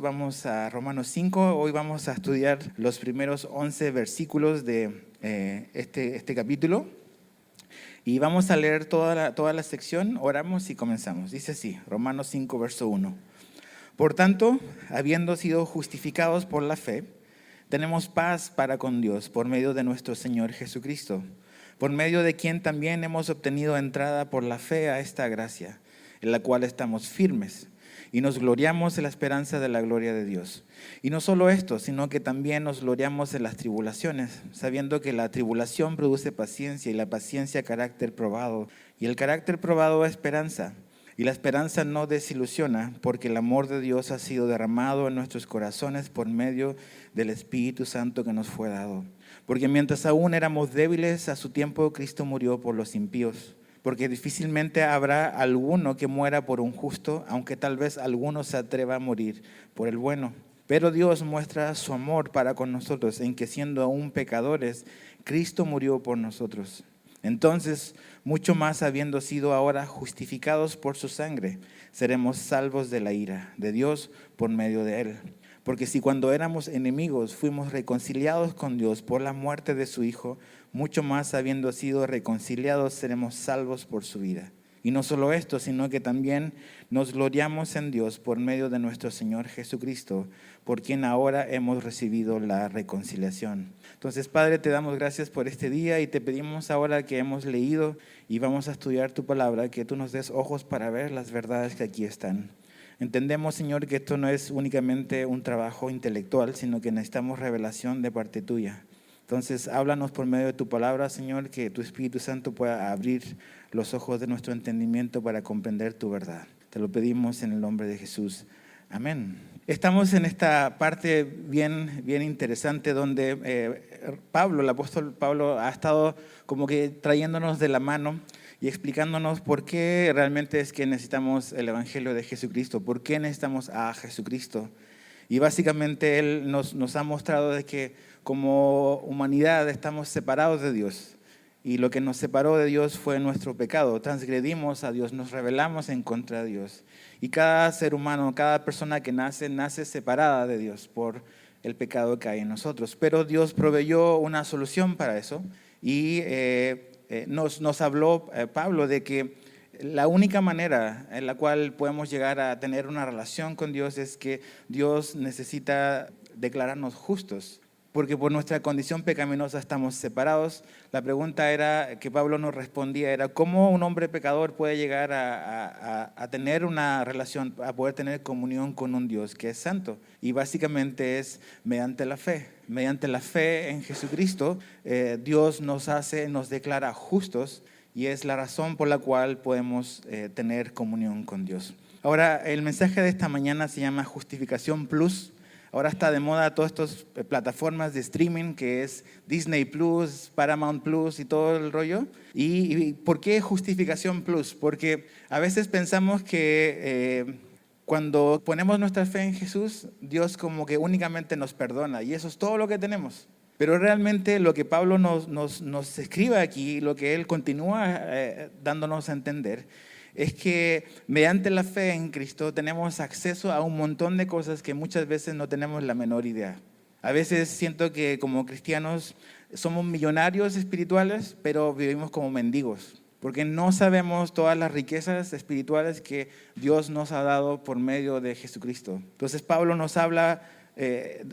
Vamos a Romanos 5, hoy vamos a estudiar los primeros 11 versículos de este capítulo y vamos a leer toda la sección, oramos y comenzamos. Dice así, Romanos 5, verso 1. Por tanto, habiendo sido justificados por la fe, tenemos paz para con Dios por medio de nuestro Señor Jesucristo, por medio de quien también hemos obtenido entrada por la fe a esta gracia, en la cual estamos firmes. Y nos gloriamos en la esperanza de la gloria de Dios. Y no solo esto, sino que también nos gloriamos en las tribulaciones, sabiendo que la tribulación produce paciencia y la paciencia carácter probado. Y el carácter probado esperanza. Y la esperanza no desilusiona, porque el amor de Dios ha sido derramado en nuestros corazones por medio del Espíritu Santo que nos fue dado. Porque mientras aún éramos débiles, a su tiempo Cristo murió por los impíos. Porque difícilmente habrá alguno que muera por un justo, aunque tal vez alguno se atreva a morir por el bueno. Pero Dios muestra su amor para con nosotros, en que siendo aún pecadores, Cristo murió por nosotros. Entonces, mucho más habiendo sido ahora justificados por su sangre, seremos salvos de la ira de Dios por medio de él. Porque si cuando éramos enemigos fuimos reconciliados con Dios por la muerte de su Hijo, mucho más habiendo sido reconciliados seremos salvos por su vida. Y no solo esto, sino que también nos gloriamos en Dios por medio de nuestro Señor Jesucristo, por quien ahora hemos recibido la reconciliación. Entonces, Padre, te damos gracias por este día y te pedimos ahora que hemos leído y vamos a estudiar tu palabra, que tú nos des ojos para ver las verdades que aquí están. Entendemos, Señor, que esto no es únicamente un trabajo intelectual, sino que necesitamos revelación de parte tuya. Entonces, háblanos por medio de tu palabra, Señor, que tu Espíritu Santo pueda abrir los ojos de nuestro entendimiento para comprender tu verdad. Te lo pedimos en el nombre de Jesús. Amén. Estamos en esta parte bien interesante donde el apóstol Pablo ha estado como que trayéndonos de la mano y explicándonos por qué realmente es que necesitamos el Evangelio de Jesucristo, por qué necesitamos a Jesucristo. Y básicamente Él nos ha mostrado de que como humanidad estamos separados de Dios. Y lo que nos separó de Dios fue nuestro pecado. Transgredimos a Dios, nos rebelamos en contra de Dios. Y cada ser humano, cada persona que nace separada de Dios por el pecado que hay en nosotros. Pero Dios proveyó una solución para eso. Y nos habló Pablo de que la única manera en la cual podemos llegar a tener una relación con Dios es que Dios necesita declararnos justos, porque por nuestra condición pecaminosa estamos separados. La pregunta era que Pablo nos respondía era ¿cómo un hombre pecador puede llegar a tener una relación, a poder tener comunión con un Dios que es santo? Y básicamente es mediante la fe. Mediante la fe en Jesucristo, Dios nos declara justos. Y es la razón por la cual podemos tener comunión con Dios. Ahora, el mensaje de esta mañana se llama Justificación Plus. Ahora está de moda todas estas plataformas de streaming que es Disney Plus, Paramount Plus y todo el rollo. ¿Y por qué Justificación Plus? Porque a veces pensamos que cuando ponemos nuestra fe en Jesús, Dios como que únicamente nos perdona y eso es todo lo que tenemos. Pero realmente lo que Pablo nos escribe aquí, lo que él continúa dándonos a entender, es que mediante la fe en Cristo tenemos acceso a un montón de cosas que muchas veces no tenemos la menor idea. A veces siento que como cristianos somos millonarios espirituales, pero vivimos como mendigos, porque no sabemos todas las riquezas espirituales que Dios nos ha dado por medio de Jesucristo. Entonces Pablo nos habla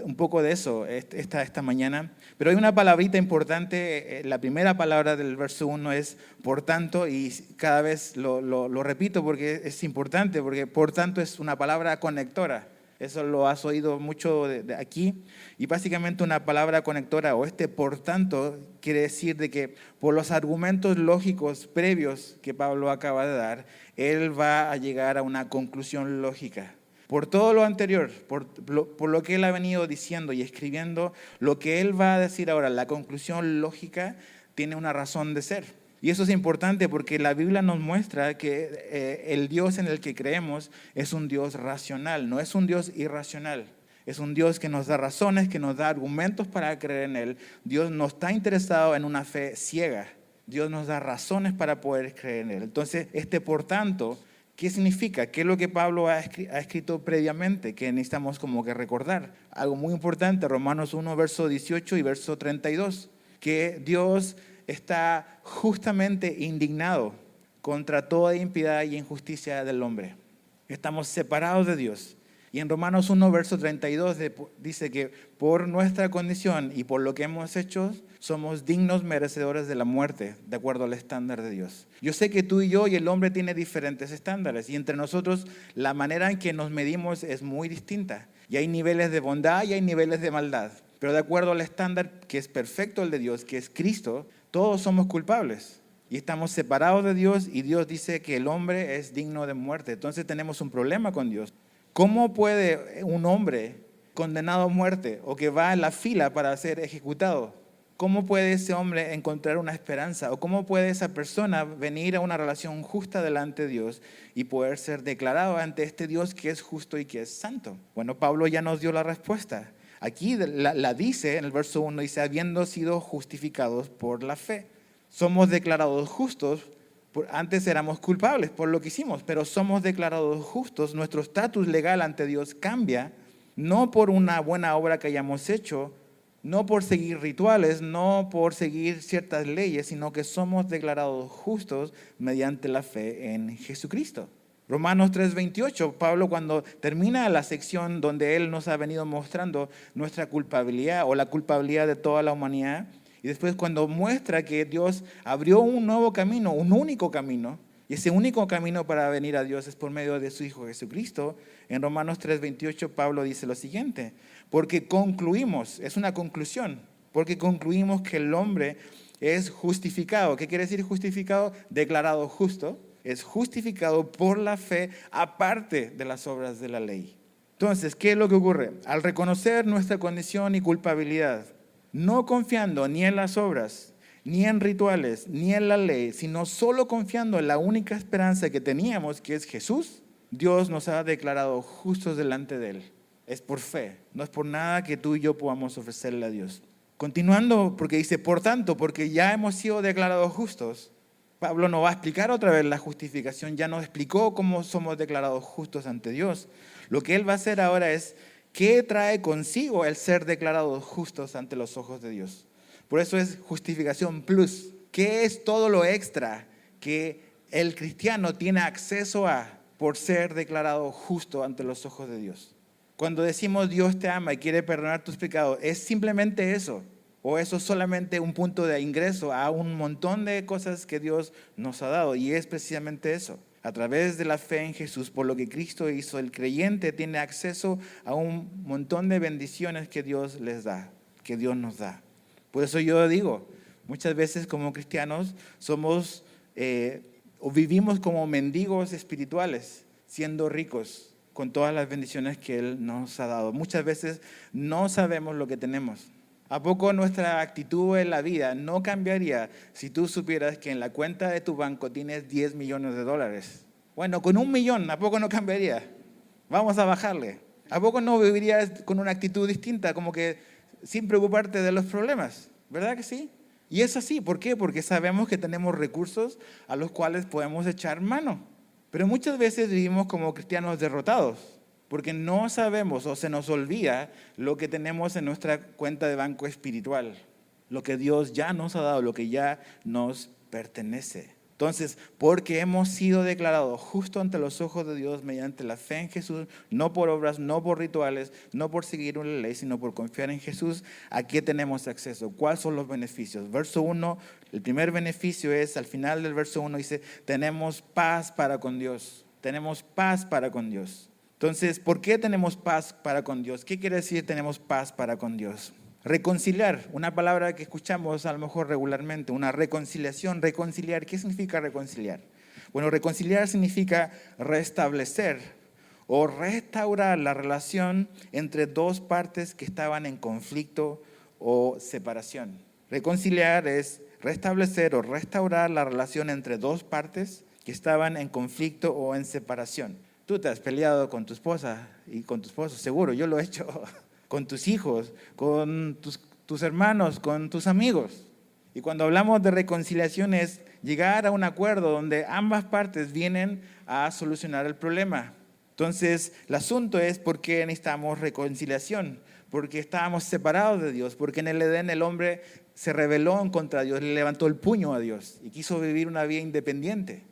un poco de eso esta mañana, pero hay una palabrita importante. La primera palabra del verso 1 es por tanto, y cada vez lo repito porque es importante, porque por tanto es una palabra conectora. Eso lo has oído mucho de aquí, y básicamente una palabra conectora o por tanto quiere decir de que por los argumentos lógicos previos que Pablo acaba de dar, él va a llegar a una conclusión lógica. Por todo lo anterior, por lo que él ha venido diciendo y escribiendo, lo que él va a decir ahora, la conclusión lógica, tiene una razón de ser. Y eso es importante porque la Biblia nos muestra que el Dios en el que creemos es un Dios racional, no es un Dios irracional. Es un Dios que nos da razones, que nos da argumentos para creer en Él. Dios no está interesado en una fe ciega. Dios nos da razones para poder creer en Él. Entonces, por tanto, ¿Qué significa? ¿Qué es lo que Pablo ha escrito previamente? Que necesitamos como que recordar. Algo muy importante, Romanos 1, verso 18 y verso 32. Que Dios está justamente indignado contra toda impiedad y injusticia del hombre. Estamos separados de Dios. Y en Romanos 1, verso 32 dice que por nuestra condición y por lo que hemos hecho, somos dignos merecedores de la muerte, de acuerdo al estándar de Dios. Yo sé que tú y yo y el hombre tiene diferentes estándares, y entre nosotros la manera en que nos medimos es muy distinta. Y hay niveles de bondad y hay niveles de maldad. Pero de acuerdo al estándar que es perfecto, el de Dios, que es Cristo, todos somos culpables. Y estamos separados de Dios, y Dios dice que el hombre es digno de muerte. Entonces tenemos un problema con Dios. ¿Cómo puede un hombre condenado a muerte o que va en la fila para ser ejecutado, cómo puede ese hombre encontrar una esperanza? ¿O cómo puede esa persona venir a una relación justa delante de Dios y poder ser declarado ante este Dios que es justo y que es santo? Bueno, Pablo ya nos dio la respuesta. Aquí la dice en el verso 1, dice, habiendo sido justificados por la fe. Somos declarados justos. Antes éramos culpables por lo que hicimos, pero somos declarados justos. Nuestro estatus legal ante Dios cambia, no por una buena obra que hayamos hecho, no por seguir rituales, no por seguir ciertas leyes, sino que somos declarados justos mediante la fe en Jesucristo. Romanos 3:28, Pablo cuando termina la sección donde él nos ha venido mostrando nuestra culpabilidad o la culpabilidad de toda la humanidad, y después cuando muestra que Dios abrió un nuevo camino, un único camino, y ese único camino para venir a Dios es por medio de su Hijo Jesucristo, en Romanos 3:28 Pablo dice lo siguiente, porque concluimos, es una conclusión, porque concluimos que el hombre es justificado. ¿Qué quiere decir justificado? Declarado justo. Es justificado por la fe aparte de las obras de la ley. Entonces, ¿qué es lo que ocurre? Al reconocer nuestra condición y culpabilidad, no confiando ni en las obras, ni en rituales, ni en la ley, sino solo confiando en la única esperanza que teníamos, que es Jesús, Dios nos ha declarado justos delante de Él. Es por fe, no es por nada que tú y yo podamos ofrecerle a Dios. Continuando, porque dice, por tanto, porque ya hemos sido declarados justos, Pablo nos va a explicar otra vez la justificación, ya nos explicó cómo somos declarados justos ante Dios. Lo que Él va a hacer ahora es, ¿qué trae consigo el ser declarados justos ante los ojos de Dios? Por eso es justificación plus. ¿Qué es todo lo extra que el cristiano tiene acceso a por ser declarado justo ante los ojos de Dios? Cuando decimos Dios te ama y quiere perdonar tus pecados, ¿es simplemente eso? ¿O eso es solamente un punto de ingreso a un montón de cosas que Dios nos ha dado? Y es precisamente eso. A través de la fe en Jesús, por lo que Cristo hizo, el creyente tiene acceso a un montón de bendiciones que Dios les da, que Dios nos da. Por eso yo digo, muchas veces como cristianos somos o vivimos como mendigos espirituales, siendo ricos con todas las bendiciones que Él nos ha dado. Muchas veces no sabemos lo que tenemos. ¿A poco nuestra actitud en la vida no cambiaría si tú supieras que en la cuenta de tu banco tienes 10 millones de dólares? Bueno, con 1 millón, ¿a poco no cambiaría? Vamos a bajarle. ¿A poco no vivirías con una actitud distinta, como que sin preocuparte de los problemas? ¿Verdad que sí? Y es así. ¿Por qué? Porque sabemos que tenemos recursos a los cuales podemos echar mano. Pero muchas veces vivimos como cristianos derrotados, porque no sabemos o se nos olvida lo que tenemos en nuestra cuenta de banco espiritual, lo que Dios ya nos ha dado, lo que ya nos pertenece. Entonces, porque hemos sido declarados justo ante los ojos de Dios mediante la fe en Jesús, no por obras, no por rituales, no por seguir una ley, sino por confiar en Jesús, ¿a qué tenemos acceso? ¿Cuáles son los beneficios? Verso 1, el primer beneficio es, al final del verso 1 dice, tenemos paz para con Dios. Tenemos paz para con Dios. Entonces, ¿por qué tenemos paz para con Dios? ¿Qué quiere decir tenemos paz para con Dios? Reconciliar, una palabra que escuchamos a lo mejor regularmente, una reconciliación, reconciliar. ¿Qué significa reconciliar? Bueno, reconciliar significa restablecer o restaurar la relación entre dos partes que estaban en conflicto o separación. Reconciliar es restablecer o restaurar la relación entre dos partes que estaban en conflicto o en separación. Tú te has peleado con tu esposa y con tu esposo, seguro, yo lo he hecho. Con tus hijos, con tus hermanos, con tus amigos. Y cuando hablamos de reconciliación es llegar a un acuerdo donde ambas partes vienen a solucionar el problema. Entonces, el asunto es por qué necesitamos reconciliación, porque estábamos separados de Dios, porque en el Edén el hombre se rebeló en contra de Dios, le levantó el puño a Dios y quiso vivir una vida independiente.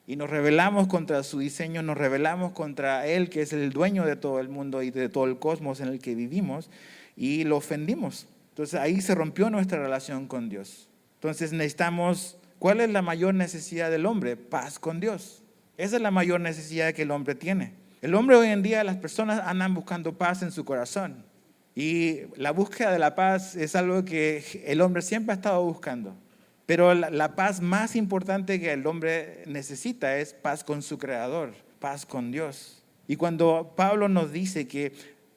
Y nos rebelamos contra su diseño, nos rebelamos contra Él, que es el dueño de todo el mundo y de todo el cosmos en el que vivimos, y lo ofendimos. Entonces ahí se rompió nuestra relación con Dios. Entonces necesitamos, ¿cuál es la mayor necesidad del hombre? Paz con Dios. Esa es la mayor necesidad que el hombre tiene. El hombre hoy en día, las personas andan buscando paz en su corazón. Y la búsqueda de la paz es algo que el hombre siempre ha estado buscando. Pero la paz más importante que el hombre necesita es paz con su Creador, paz con Dios. Y cuando Pablo nos dice que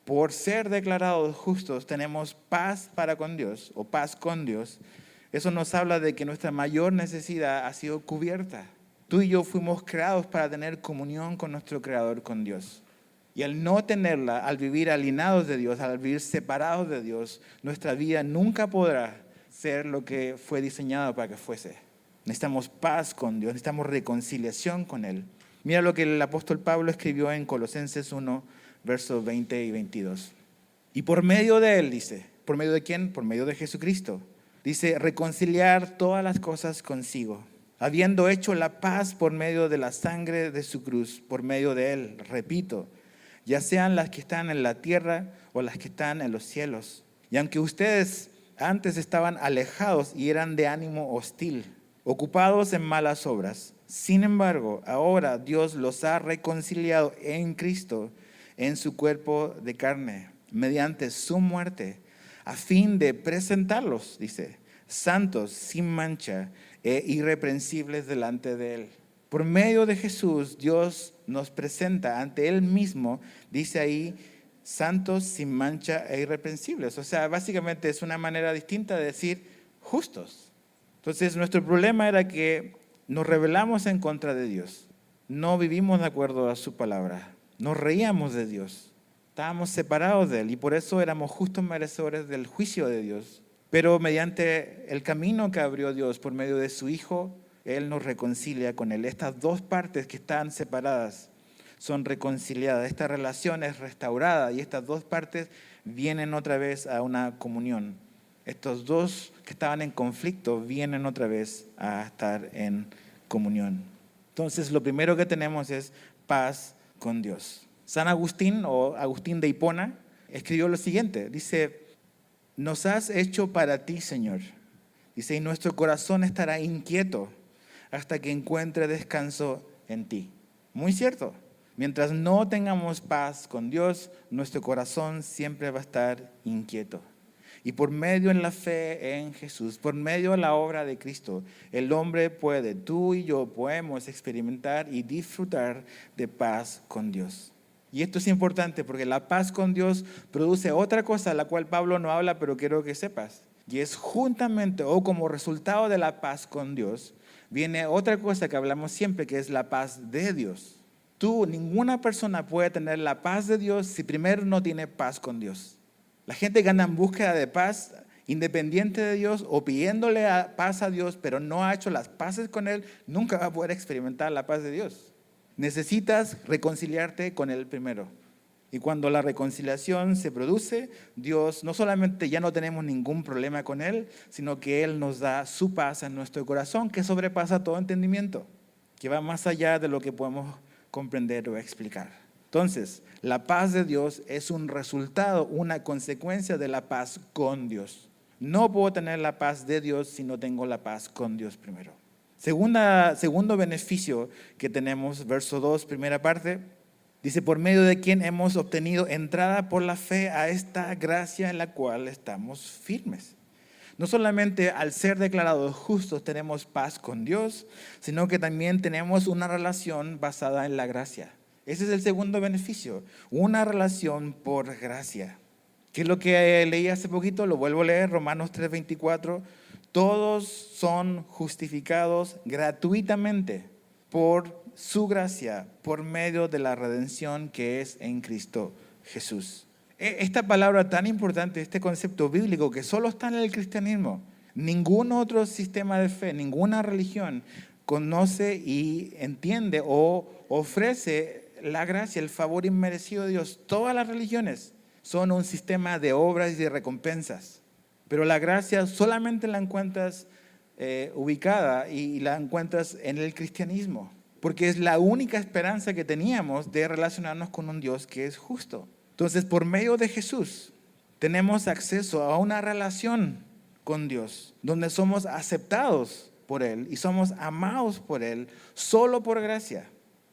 por ser declarados justos tenemos paz para con Dios o paz con Dios, eso nos habla de que nuestra mayor necesidad ha sido cubierta. Tú y yo fuimos creados para tener comunión con nuestro Creador, con Dios. Y al no tenerla, al vivir alienados de Dios, al vivir separados de Dios, nuestra vida nunca podrá ser lo que fue diseñado para que fuese. Necesitamos paz con Dios, necesitamos reconciliación con Él. Mira lo que el apóstol Pablo escribió en Colosenses 1, versos 20 y 22. Y por medio de Él, dice, ¿por medio de quién? Por medio de Jesucristo. Dice, reconciliar todas las cosas consigo, habiendo hecho la paz por medio de la sangre de su cruz, por medio de Él, repito, ya sean las que están en la tierra o las que están en los cielos. Y aunque ustedes antes estaban alejados y eran de ánimo hostil, ocupados en malas obras, sin embargo, ahora Dios los ha reconciliado en Cristo, en su cuerpo de carne, mediante su muerte, a fin de presentarlos, dice, santos, sin mancha e irreprensibles delante de Él. Por medio de Jesús, Dios nos presenta ante Él mismo, dice ahí, santos, sin mancha e irreprensibles. O sea, básicamente es una manera distinta de decir justos. Entonces, nuestro problema era que nos rebelamos en contra de Dios. No vivimos de acuerdo a su palabra. Nos reíamos de Dios. Estábamos separados de Él y por eso éramos justos merecedores del juicio de Dios. Pero mediante el camino que abrió Dios por medio de su Hijo, Él nos reconcilia con Él. Estas dos partes que están separadas son reconciliadas. Esta relación es restaurada y estas dos partes vienen otra vez a una comunión. Estos dos que estaban en conflicto vienen otra vez a estar en comunión. Entonces, lo primero que tenemos es paz con Dios. San Agustín, o Agustín de Hipona, escribió lo siguiente. Dice, nos has hecho para ti, Señor. Dice, y nuestro corazón estará inquieto hasta que encuentre descanso en ti. Muy cierto. Mientras no tengamos paz con Dios, nuestro corazón siempre va a estar inquieto. Y por medio de la fe en Jesús, por medio de la obra de Cristo, el hombre puede, tú y yo podemos experimentar y disfrutar de paz con Dios. Y esto es importante porque la paz con Dios produce otra cosa, a la cual Pablo no habla, pero quiero que sepas. Y es juntamente o como resultado de la paz con Dios, viene otra cosa que hablamos siempre, que es la paz de Dios. Ninguna persona puede tener la paz de Dios si primero no tiene paz con Dios. La gente que anda en búsqueda de paz, independiente de Dios o pidiéndole paz a Dios, pero no ha hecho las paces con Él, nunca va a poder experimentar la paz de Dios. Necesitas reconciliarte con Él primero. Y cuando la reconciliación se produce, Dios no solamente ya no tenemos ningún problema con Él, sino que Él nos da su paz en nuestro corazón que sobrepasa todo entendimiento, que va más allá de lo que podemos comprender o explicar. Entonces, la paz de Dios es un resultado, una consecuencia de la paz con Dios. No puedo tener la paz de Dios si no tengo la paz con Dios primero. Segundo beneficio que tenemos, verso 2, primera parte, dice, por medio de quien hemos obtenido entrada por la fe a esta gracia en la cual estamos firmes. No solamente al ser declarados justos tenemos paz con Dios, sino que también tenemos una relación basada en la gracia. Ese es el segundo beneficio, una relación por gracia. ¿Qué es lo que leí hace poquito? Lo vuelvo a leer, Romanos 3:24. Todos son justificados gratuitamente por su gracia, por medio de la redención que es en Cristo Jesús. Esta palabra tan importante, este concepto bíblico que solo está en el cristianismo, ningún otro sistema de fe, ninguna religión conoce y entiende o ofrece la gracia, el favor inmerecido de Dios. Todas las religiones son un sistema de obras y de recompensas, pero la gracia solamente la encuentras ubicada y la encuentras en el cristianismo, porque es la única esperanza que teníamos de relacionarnos con un Dios que es justo. Entonces, por medio de Jesús, tenemos acceso a una relación con Dios, donde somos aceptados por Él y somos amados por Él solo por gracia.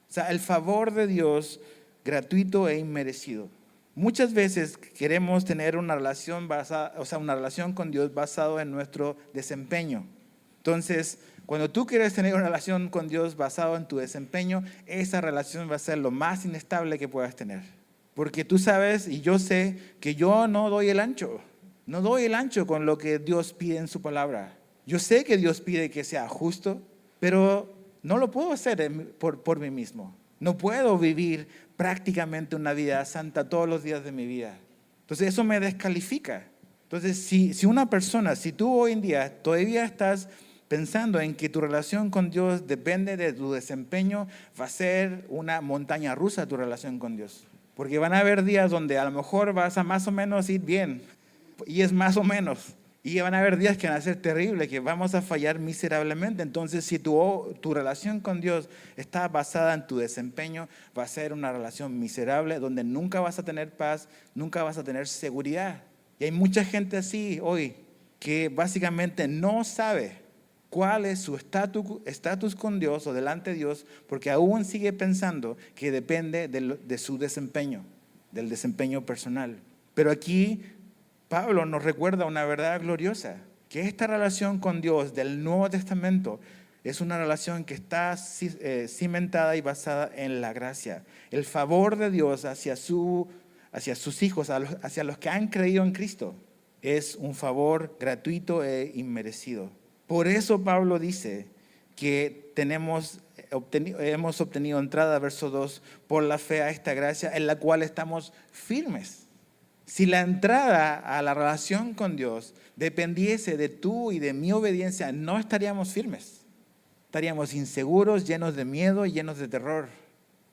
O sea, el favor de Dios gratuito e inmerecido. Muchas veces queremos tener una relación una relación con Dios basado en nuestro desempeño. Entonces, cuando tú quieres tener una relación con Dios basado en tu desempeño, esa relación va a ser lo más inestable que puedas tener. Porque tú sabes y yo sé que yo no doy el ancho. No doy el ancho con lo que Dios pide en su palabra. Yo sé que Dios pide que sea justo, pero no lo puedo hacer por mí mismo. No puedo vivir prácticamente una vida santa todos los días de mi vida. Entonces eso me descalifica. Entonces si tú hoy en día todavía estás pensando en que tu relación con Dios depende de tu desempeño, va a ser una montaña rusa tu relación con Dios. Porque van a haber días donde a lo mejor vas a más o menos ir bien, y es más o menos. Y van a haber días que van a ser terribles, que vamos a fallar miserablemente. Entonces, si tu relación con Dios está basada en tu desempeño, va a ser una relación miserable donde nunca vas a tener paz, nunca vas a tener seguridad. Y hay mucha gente así hoy que básicamente no sabe cuál es su estatus con Dios o delante de Dios, porque aún sigue pensando que depende de su desempeño, del desempeño personal. Pero aquí Pablo nos recuerda una verdad gloriosa, que esta relación con Dios del Nuevo Testamento es una relación que está cimentada y basada en la gracia. El favor de Dios hacia sus hijos, hacia los que han creído en Cristo, es un favor gratuito e inmerecido. Por eso Pablo dice que hemos obtenido entrada, verso 2, por la fe a esta gracia en la cual estamos firmes. Si la entrada a la relación con Dios dependiese de tu y de mi obediencia, no estaríamos firmes. Estaríamos inseguros, llenos de miedo y llenos de terror,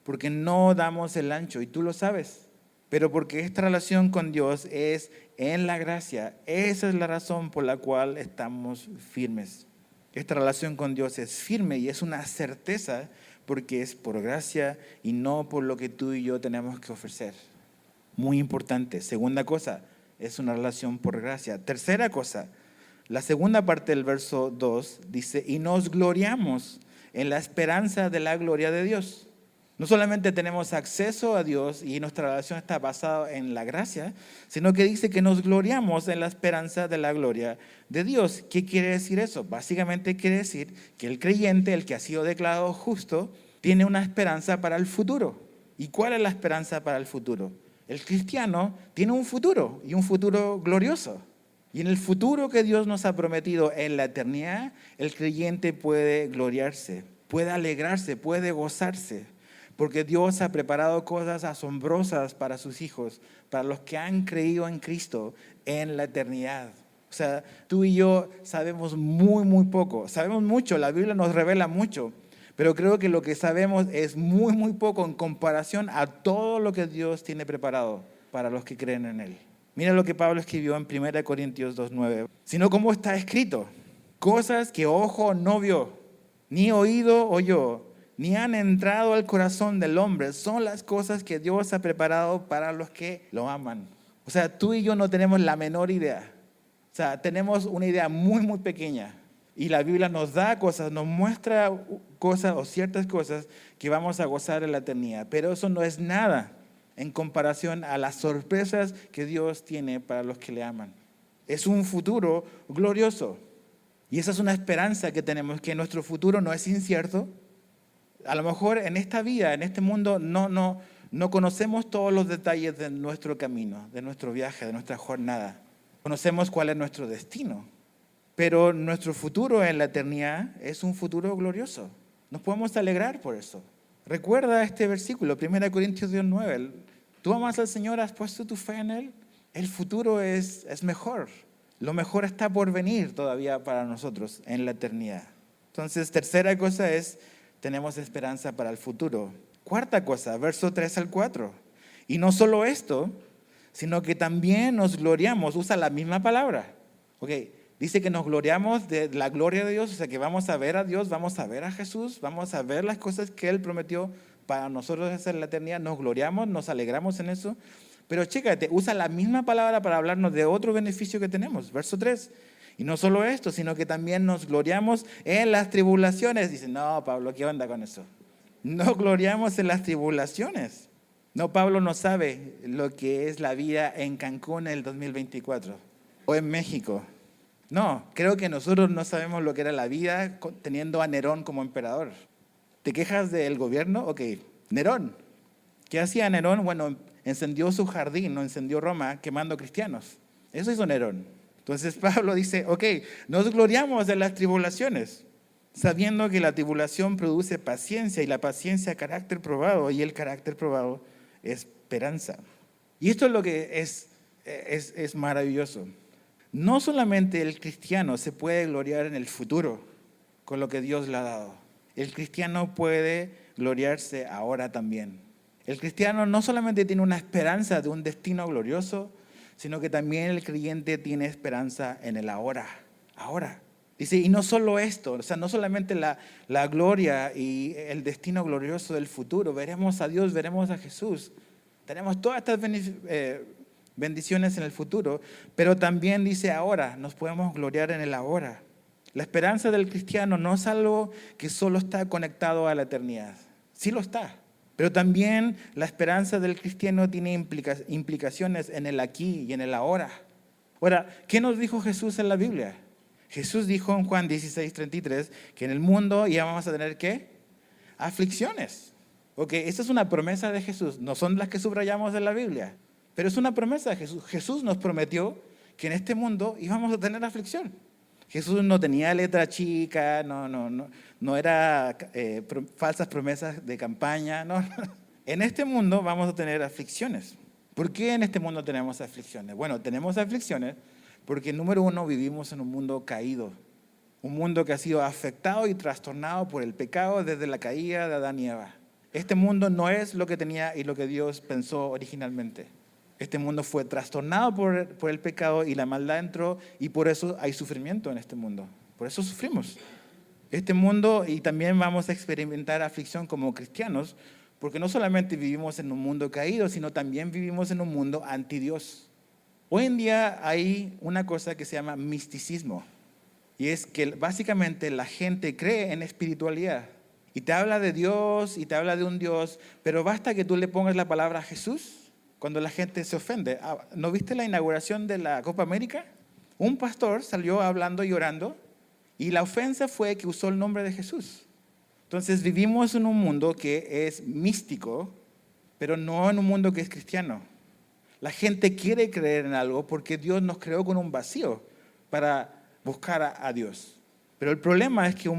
porque no damos el ancho, y tú lo sabes. Pero porque esta relación con Dios es en la gracia, esa es la razón por la cual estamos firmes. Esta relación con Dios es firme y es una certeza porque es por gracia y no por lo que tú y yo tenemos que ofrecer. Muy importante. Segunda cosa, es una relación por gracia. Tercera cosa, la segunda parte del verso 2 dice, y nos gloriamos en la esperanza de la gloria de Dios. No solamente tenemos acceso a Dios y nuestra relación está basada en la gracia, sino que dice que nos gloriamos en la esperanza de la gloria de Dios. ¿Qué quiere decir eso? Básicamente quiere decir que el creyente, el que ha sido declarado justo, tiene una esperanza para el futuro. ¿Y cuál es la esperanza para el futuro? El cristiano tiene un futuro y un futuro glorioso. Y en el futuro que Dios nos ha prometido en la eternidad, el creyente puede gloriarse, puede alegrarse, puede gozarse. Porque Dios ha preparado cosas asombrosas para sus hijos, para los que han creído en Cristo en la eternidad. O sea, tú y yo sabemos muy poco. Sabemos mucho, la Biblia nos revela mucho. Pero creo que lo que sabemos es muy poco en comparación a todo lo que Dios tiene preparado para los que creen en Él. Mira lo que Pablo escribió en 1 Corintios 2:9. Sino como está escrito, cosas que ojo no vio, ni oído oyó, ni han entrado al corazón del hombre, son las cosas que Dios ha preparado para los que lo aman. O sea, tú y yo no tenemos la menor idea. O sea, tenemos una idea muy pequeña. Y la Biblia nos da cosas, nos muestra cosas o ciertas cosas que vamos a gozar en la eternidad. Pero eso no es nada en comparación a las sorpresas que Dios tiene para los que le aman. Es un futuro glorioso. Y esa es una esperanza que tenemos, que nuestro futuro no es incierto. A lo mejor en esta vida, en este mundo, no conocemos todos los detalles de nuestro camino, de nuestro viaje, de nuestra jornada. Conocemos cuál es nuestro destino, pero nuestro futuro en la eternidad es un futuro glorioso. Nos podemos alegrar por eso. Recuerda este versículo, 1 Corintios 9. Tú amas al Señor, has puesto tu fe en Él. El futuro es mejor. Lo mejor está por venir todavía para nosotros en la eternidad. Entonces, tercera cosa es, tenemos esperanza para el futuro. Cuarta cosa, verso 3 al 4. Y no solo esto, sino que también nos gloriamos, usa la misma palabra. Dice que nos gloriamos de la gloria de Dios, o sea que vamos a ver a Dios, vamos a ver a Jesús, vamos a ver las cosas que Él prometió para nosotros hacer la eternidad, nos gloriamos, nos alegramos en eso. Pero chécate, usa la misma palabra para hablarnos de otro beneficio que tenemos, verso 3. Y no solo esto, sino que también nos gloriamos en las tribulaciones. Dice, no, Pablo, ¿qué onda con eso? No gloriamos en las tribulaciones. No, Pablo no sabe lo que es la vida en Cancún en el 2024 o en México. No, creo que nosotros no sabemos lo que era la vida teniendo a Nerón como emperador. ¿Te quejas del gobierno? Ok, Nerón. ¿Qué hacía Nerón? Bueno, encendió su jardín, no encendió Roma quemando cristianos. Eso hizo Nerón. Entonces Pablo dice, nos gloriamos de las tribulaciones, sabiendo que la tribulación produce paciencia y la paciencia carácter probado y el carácter probado esperanza. Y esto es lo que es maravilloso. No solamente el cristiano se puede gloriar en el futuro con lo que Dios le ha dado. El cristiano puede gloriarse ahora también. El cristiano no solamente tiene una esperanza de un destino glorioso, sino que también el creyente tiene esperanza en el ahora. Ahora. Dice, y no solo esto, o sea, no solamente la gloria y el destino glorioso del futuro. Veremos a Dios, veremos a Jesús. Tenemos todas estas bendiciones en el futuro, pero también dice ahora, nos podemos gloriar en el ahora. La esperanza del cristiano no es algo que solo está conectado a la eternidad. Sí lo está. Pero también la esperanza del cristiano tiene implicaciones en el aquí y en el ahora. Ahora, ¿qué nos dijo Jesús en la Biblia? Jesús dijo en Juan 16:33 que en el mundo íbamos a tener ¿qué? Aflicciones. Esa es una promesa de Jesús. No son las que subrayamos en la Biblia, pero es una promesa de Jesús. Jesús nos prometió que en este mundo íbamos a tener aflicción. Jesús no tenía letra chica, no era falsas promesas de campaña. No. En este mundo vamos a tener aflicciones. ¿Por qué en este mundo tenemos aflicciones? Bueno, tenemos aflicciones porque, número uno, vivimos en un mundo caído. Un mundo que ha sido afectado y trastornado por el pecado desde la caída de Adán y Eva. Este mundo no es lo que tenía y lo que Dios pensó originalmente. Este mundo fue trastornado por el pecado y la maldad entró y por eso hay sufrimiento en este mundo. Por eso sufrimos. Este mundo, y también vamos a experimentar aflicción como cristianos, porque no solamente vivimos en un mundo caído, sino también vivimos en un mundo anti Dios. Hoy en día hay una cosa que se llama misticismo, y es que básicamente la gente cree en espiritualidad y te habla de Dios y te habla de un Dios, pero basta que tú le pongas la palabra Jesús cuando la gente se ofende. ¿No viste la inauguración de la Copa América? Un pastor salió hablando y orando y la ofensa fue que usó el nombre de Jesús. Entonces vivimos en un mundo que es místico, pero no en un mundo que es cristiano. La gente quiere creer en algo porque Dios nos creó con un vacío para buscar a Dios. Pero el problema es que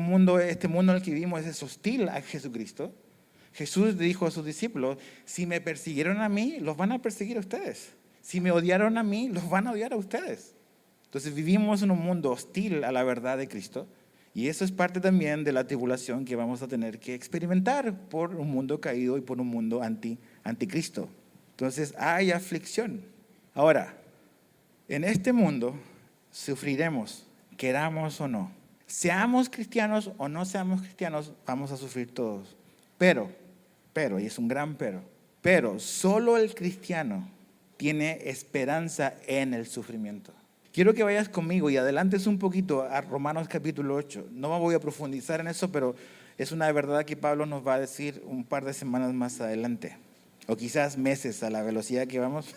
este mundo en el que vivimos es hostil a Jesucristo. Jesús dijo a sus discípulos, si me persiguieron a mí, los van a perseguir a ustedes. Si me odiaron a mí, los van a odiar a ustedes. Entonces vivimos en un mundo hostil a la verdad de Cristo y eso es parte también de la tribulación que vamos a tener que experimentar por un mundo caído y por un mundo anticristo. Entonces hay aflicción. Ahora, en este mundo sufriremos, queramos o no. Seamos cristianos o no seamos cristianos, vamos a sufrir todos. Pero, y es un gran pero solo el cristiano tiene esperanza en el sufrimiento. Quiero que vayas conmigo y adelantes un poquito a Romanos capítulo 8. No me voy a profundizar en eso, pero es una verdad que Pablo nos va a decir un par de semanas más adelante. O quizás meses a la velocidad que vamos.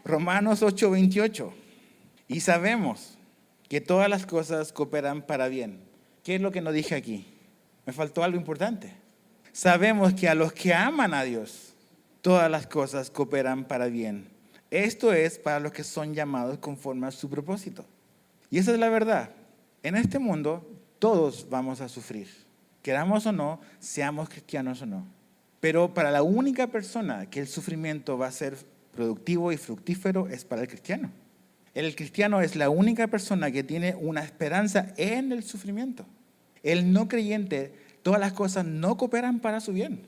Romanos 8:28. Y sabemos que todas las cosas cooperan para bien. ¿Qué es lo que no dije aquí? Me faltó algo importante. Sabemos que a los que aman a Dios, todas las cosas cooperan para bien. Esto es para los que son llamados conforme a su propósito. Y esa es la verdad. En este mundo todos vamos a sufrir. Queramos o no, seamos cristianos o no. Pero para la única persona que el sufrimiento va a ser productivo y fructífero es para el cristiano. El cristiano es la única persona que tiene una esperanza en el sufrimiento. El no creyente, todas las cosas no cooperan para su bien.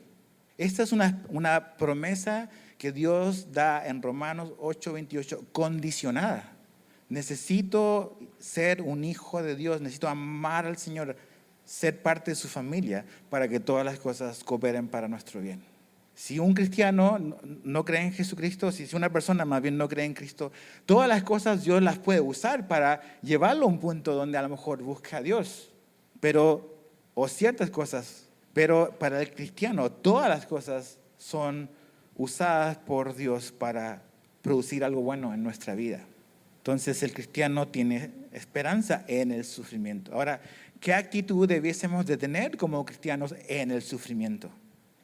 Esta es una promesa que Dios da en Romanos 8:28, condicionada. Necesito ser un hijo de Dios, necesito amar al Señor, ser parte de su familia para que todas las cosas cooperen para nuestro bien. Si un cristiano no cree en Jesucristo, si una persona más bien no cree en Cristo, todas las cosas Dios las puede usar para llevarlo a un punto donde a lo mejor busca a Dios. O ciertas cosas, pero para el cristiano todas las cosas son usadas por Dios para producir algo bueno en nuestra vida. Entonces el cristiano tiene esperanza en el sufrimiento. Ahora, ¿qué actitud debiésemos de tener como cristianos en el sufrimiento?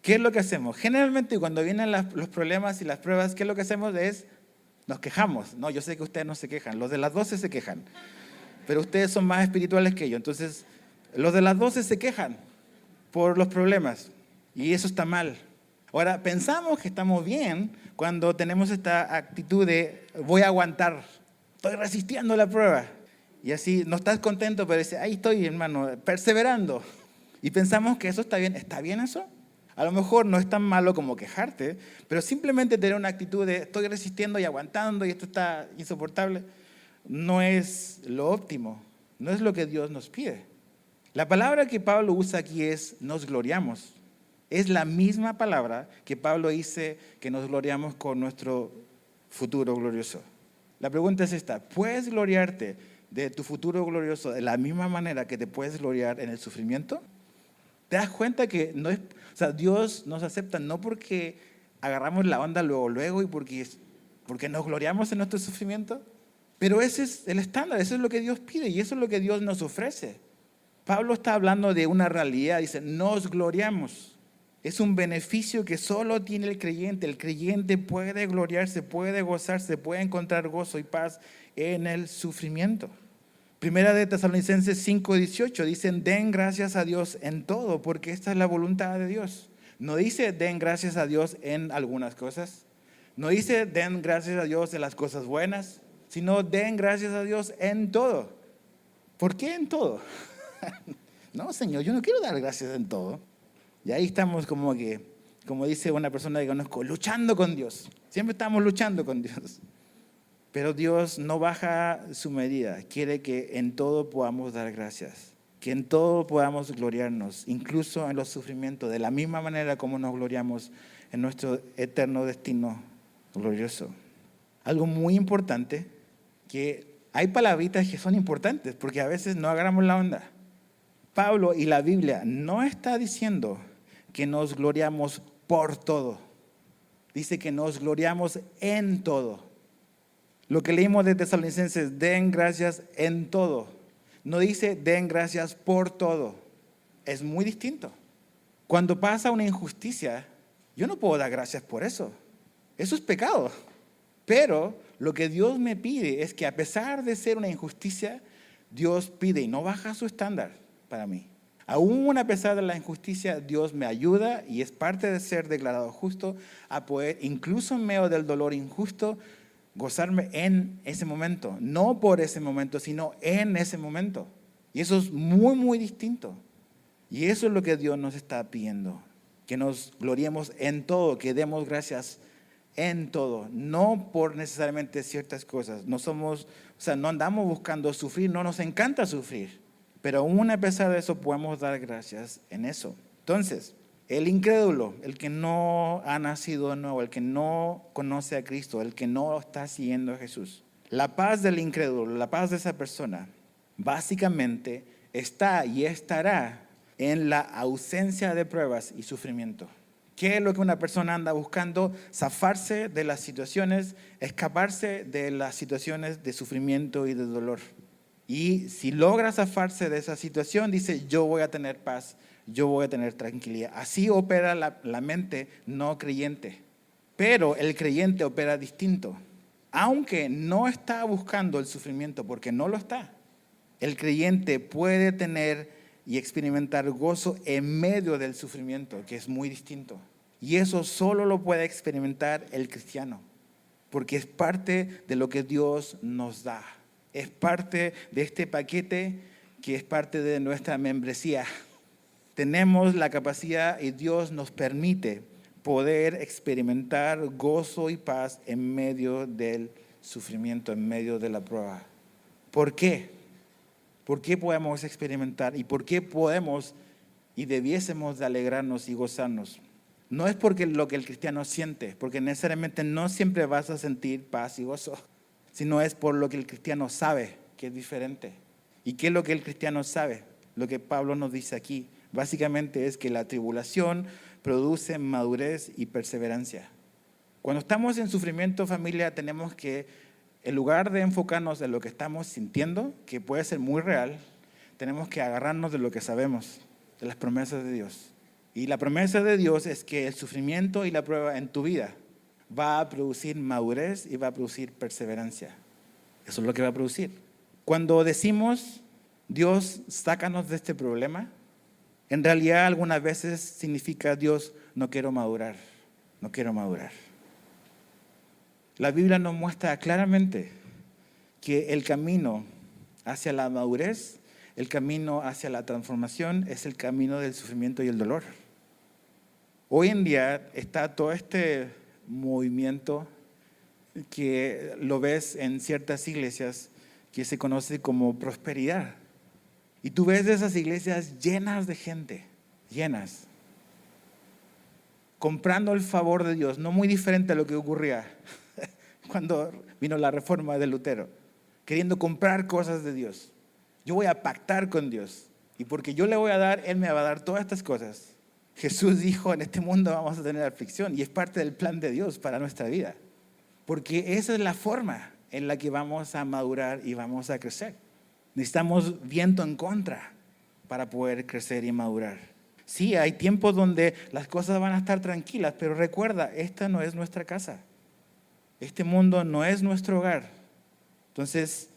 ¿Qué es lo que hacemos? Generalmente cuando vienen los problemas y las pruebas, ¿qué es lo que hacemos? Nos quejamos. No, yo sé que ustedes no se quejan, los de las 12 se quejan, pero ustedes son más espirituales que yo. Entonces, los de las 12 se quejan por los problemas y eso está mal. Ahora, pensamos que estamos bien cuando tenemos esta actitud de voy a aguantar, estoy resistiendo la prueba. Y así no estás contento, pero dices, ahí estoy, hermano, perseverando. Y pensamos que eso está bien. ¿Está bien eso? A lo mejor no es tan malo como quejarte, pero simplemente tener una actitud de estoy resistiendo y aguantando y esto está insoportable, no es lo óptimo, no es lo que Dios nos pide. La palabra que Pablo usa aquí es nos gloriamos. Es la misma palabra que Pablo dice que nos gloriamos con nuestro futuro glorioso. La pregunta es esta: ¿puedes gloriarte de tu futuro glorioso de la misma manera que te puedes gloriar en el sufrimiento? ¿Te das cuenta que Dios nos acepta no porque agarramos la onda luego y porque nos gloriamos en nuestro sufrimiento? Pero ese es el estándar, eso es lo que Dios pide y eso es lo que Dios nos ofrece. Pablo está hablando de una realidad, dice, nos gloriamos. Es un beneficio que solo tiene el creyente. El creyente puede gloriarse, puede gozarse, puede encontrar gozo y paz en el sufrimiento. Primera de Tesalonicenses 5:18 dicen, den gracias a Dios en todo, porque esta es la voluntad de Dios. No dice den gracias a Dios en algunas cosas. No dice den gracias a Dios en las cosas buenas, sino den gracias a Dios en todo. ¿Por qué en todo? No, Señor, yo no quiero dar gracias en todo. Y ahí estamos como dice una persona que conozco, luchando con Dios. Siempre estamos luchando con Dios. Pero Dios no baja su medida. Quiere que en todo podamos dar gracias. Que en todo podamos gloriarnos, incluso en los sufrimientos, de la misma manera como nos gloriamos en nuestro eterno destino glorioso. Algo muy importante, que hay palabritas que son importantes, porque a veces no agarramos la onda. Pablo y la Biblia no está diciendo que nos gloriamos por todo. Dice que nos gloriamos en todo. Lo que leímos de Tesalonicenses, den gracias en todo. No dice den gracias por todo. Es muy distinto. Cuando pasa una injusticia, yo no puedo dar gracias por eso. Eso es pecado. Pero lo que Dios me pide es que a pesar de ser una injusticia, Dios pide y no baja su estándar para mí. Aún a pesar de la injusticia, Dios me ayuda y es parte de ser declarado justo a poder, incluso en medio del dolor injusto, gozarme en ese momento. No por ese momento, sino en ese momento. Y eso es muy, muy distinto. Y eso es lo que Dios nos está pidiendo. Que nos gloriemos en todo, que demos gracias en todo. No por necesariamente ciertas cosas. No andamos buscando sufrir, no nos encanta sufrir. Pero aún a pesar de eso podemos dar gracias en eso. Entonces, el incrédulo, el que no ha nacido de nuevo, el que no conoce a Cristo, el que no está siguiendo a Jesús. La paz del incrédulo, la paz de esa persona, básicamente está y estará en la ausencia de pruebas y sufrimiento. ¿Qué es lo que una persona anda buscando? Zafarse de las situaciones, escaparse de las situaciones de sufrimiento y de dolor. Y si logra zafarse de esa situación, dice, yo voy a tener paz, yo voy a tener tranquilidad. Así opera la mente no creyente. Pero el creyente opera distinto. Aunque no está buscando el sufrimiento, porque no lo está, el creyente puede tener y experimentar gozo en medio del sufrimiento, que es muy distinto. Y eso solo lo puede experimentar el cristiano, porque es parte de lo que Dios nos da. Es parte de este paquete que es parte de nuestra membresía. Tenemos la capacidad y Dios nos permite poder experimentar gozo y paz en medio del sufrimiento, en medio de la prueba. ¿Por qué? ¿Por qué podemos experimentar y por qué podemos y debiésemos de alegrarnos y gozarnos? No es porque lo que el cristiano siente, porque necesariamente no siempre vas a sentir paz y gozo, sino es por lo que el cristiano sabe, que es diferente. ¿Y qué es lo que el cristiano sabe? Lo que Pablo nos dice aquí, básicamente es que la tribulación produce madurez y perseverancia. Cuando estamos en sufrimiento, familia, tenemos que, en lugar de enfocarnos en lo que estamos sintiendo, que puede ser muy real, tenemos que agarrarnos de lo que sabemos, de las promesas de Dios. Y la promesa de Dios es que el sufrimiento y la prueba en tu vida va a producir madurez y va a producir perseverancia. Eso es lo que va a producir. Cuando decimos, Dios, sácanos de este problema, en realidad algunas veces significa, Dios, no quiero madurar, no quiero madurar. La Biblia nos muestra claramente que el camino hacia la madurez, el camino hacia la transformación es el camino del sufrimiento y el dolor. Hoy en día está todo este movimiento que lo ves en ciertas iglesias que se conoce como prosperidad. Y tú ves esas iglesias llenas de gente, llenas, comprando el favor de Dios, no muy diferente a lo que ocurría cuando vino la reforma de Lutero, queriendo comprar cosas de Dios. Yo voy a pactar con Dios y porque yo le voy a dar, Él me va a dar todas estas cosas. Jesús dijo, en este mundo vamos a tener aflicción y es parte del plan de Dios para nuestra vida. Porque esa es la forma en la que vamos a madurar y vamos a crecer. Necesitamos viento en contra para poder crecer y madurar. Sí, hay tiempos donde las cosas van a estar tranquilas, pero recuerda, esta no es nuestra casa. Este mundo no es nuestro hogar. Entonces,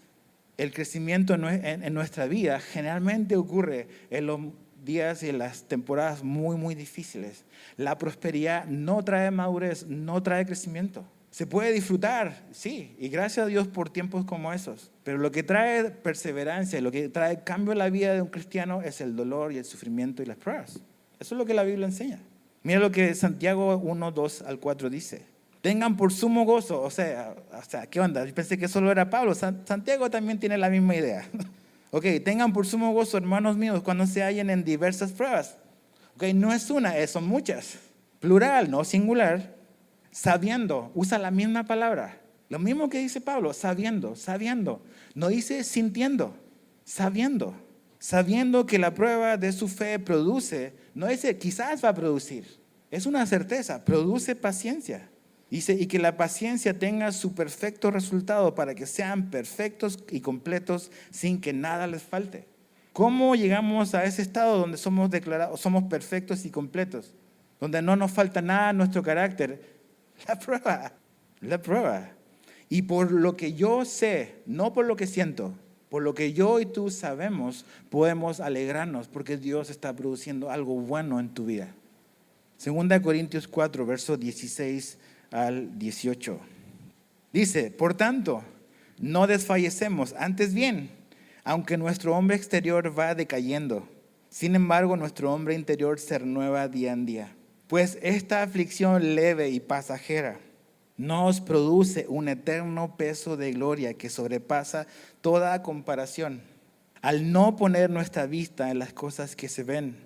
el crecimiento en nuestra vida generalmente ocurre en los días y en las temporadas muy, muy difíciles. La prosperidad no trae madurez, no trae crecimiento. Se puede disfrutar, sí, y gracias a Dios por tiempos como esos. Pero lo que trae perseverancia, lo que trae cambio en la vida de un cristiano es el dolor y el sufrimiento y las pruebas. Eso es lo que la Biblia enseña. Mira lo que Santiago 1, 2 al 4 dice. Tengan por sumo gozo, o sea, ¿qué onda? Yo pensé que solo era Pablo. Santiago también tiene la misma idea. Ok, tengan por sumo gozo, hermanos míos, cuando se hallen en diversas pruebas. Ok, no es una, son muchas. Plural, no singular. Sabiendo, usa la misma palabra. Lo mismo que dice Pablo, sabiendo. No dice sintiendo, sabiendo. Sabiendo que la prueba de su fe produce, no dice quizás va a producir. Es una certeza, produce paciencia. Dice, y que la paciencia tenga su perfecto resultado para que sean perfectos y completos sin que nada les falte. ¿Cómo llegamos a ese estado donde somos declarados, somos perfectos y completos? Donde no nos falta nada en nuestro carácter. La prueba. Y por lo que yo sé, no por lo que siento, por lo que yo y tú sabemos, podemos alegrarnos porque Dios está produciendo algo bueno en tu vida. 2 Corintios 4, versos 16 al 18. Dice, por tanto, no desfallecemos, antes bien, aunque nuestro hombre exterior va decayendo, sin embargo nuestro hombre interior se renueva día en día. Pues esta aflicción leve y pasajera nos produce un eterno peso de gloria que sobrepasa toda comparación, al no poner nuestra vista en las cosas que se ven,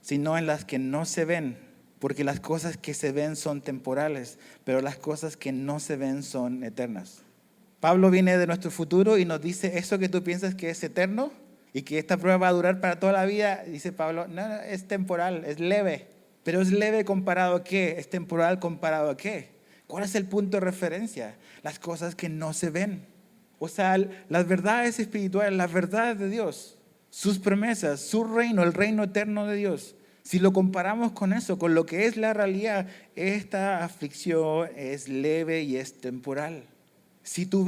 sino en las que no se ven, porque las cosas que se ven son temporales, pero las cosas que no se ven son eternas. Pablo viene de nuestro futuro y nos dice, eso que tú piensas que es eterno y que esta prueba va a durar para toda la vida, dice Pablo, no, es temporal, es leve. Pero es leve comparado a qué, es temporal comparado a qué. ¿Cuál es el punto de referencia? Las cosas que no se ven. O sea, las verdades espirituales, las verdades de Dios, sus promesas, su reino, el reino eterno de Dios. Si lo comparamos con eso, con lo que es la realidad, esta aflicción es leve y es temporal. Si tú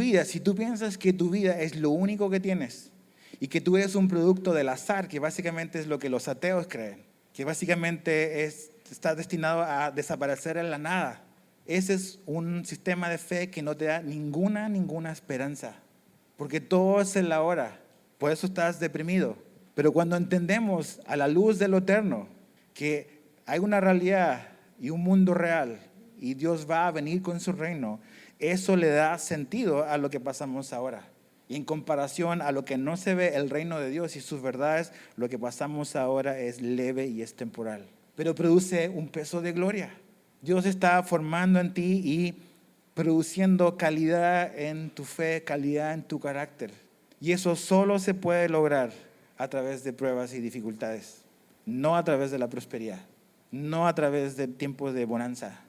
piensas que tu vida es lo único que tienes y que tú eres un producto del azar, que básicamente es lo que los ateos creen, que básicamente está destinado a desaparecer en la nada. Ese es un sistema de fe que no te da ninguna esperanza, porque todo es en la hora. Por eso estás deprimido, Pero cuando entendemos a la luz de lo eterno que hay una realidad y un mundo real y Dios va a venir con su reino, eso le da sentido a lo que pasamos ahora. Y en comparación a lo que no se ve, el reino de Dios y sus verdades, lo que pasamos ahora es leve y es temporal. Pero produce un peso de gloria. Dios está formando en ti y produciendo calidad en tu fe, calidad en tu carácter. Y eso solo se puede lograr a través de pruebas y dificultades, no a través de la prosperidad, no a través de tiempos de bonanza.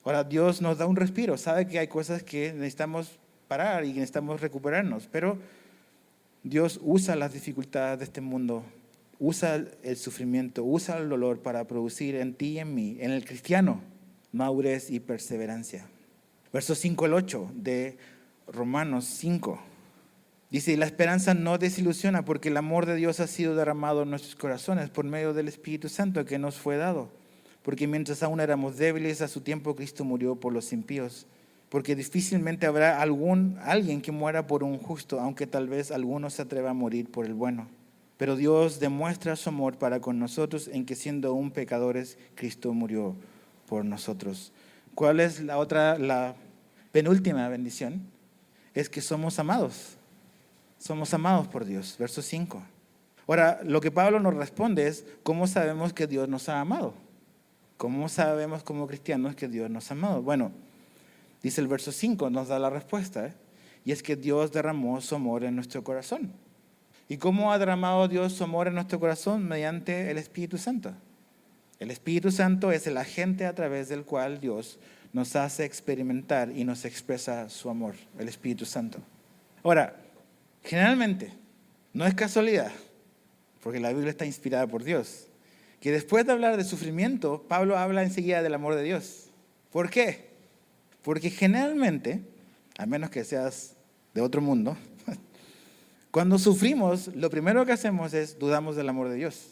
Ahora Dios nos da un respiro, sabe que hay cosas que necesitamos parar y que necesitamos recuperarnos, pero Dios usa las dificultades de este mundo, usa el sufrimiento, usa el dolor para producir en ti y en mí, en el cristiano, madurez y perseverancia. Versos 5 al 8 de Romanos 5. Dice, y la esperanza no desilusiona porque el amor de Dios ha sido derramado en nuestros corazones por medio del Espíritu Santo que nos fue dado. Porque mientras aún éramos débiles, a su tiempo Cristo murió por los impíos. Porque difícilmente habrá alguien que muera por un justo, aunque tal vez alguno se atreva a morir por el bueno. Pero Dios demuestra su amor para con nosotros en que siendo aún pecadores, Cristo murió por nosotros. ¿Cuál es la penúltima bendición? Es que somos amados. Somos amados por Dios. Verso 5. Ahora, lo que Pablo nos responde es, ¿cómo sabemos que Dios nos ha amado? ¿Cómo sabemos como cristianos que Dios nos ha amado? Bueno, dice el verso 5, nos da la respuesta, y es que Dios derramó su amor en nuestro corazón. ¿Y cómo ha derramado Dios su amor en nuestro corazón? Mediante el Espíritu Santo. El Espíritu Santo es el agente a través del cual Dios nos hace experimentar y nos expresa su amor, el Espíritu Santo. Ahora, generalmente, no es casualidad, porque la Biblia está inspirada por Dios, que después de hablar de sufrimiento, Pablo habla enseguida del amor de Dios. ¿Por qué? Porque generalmente, a menos que seas de otro mundo, cuando sufrimos, lo primero que hacemos es dudamos del amor de Dios.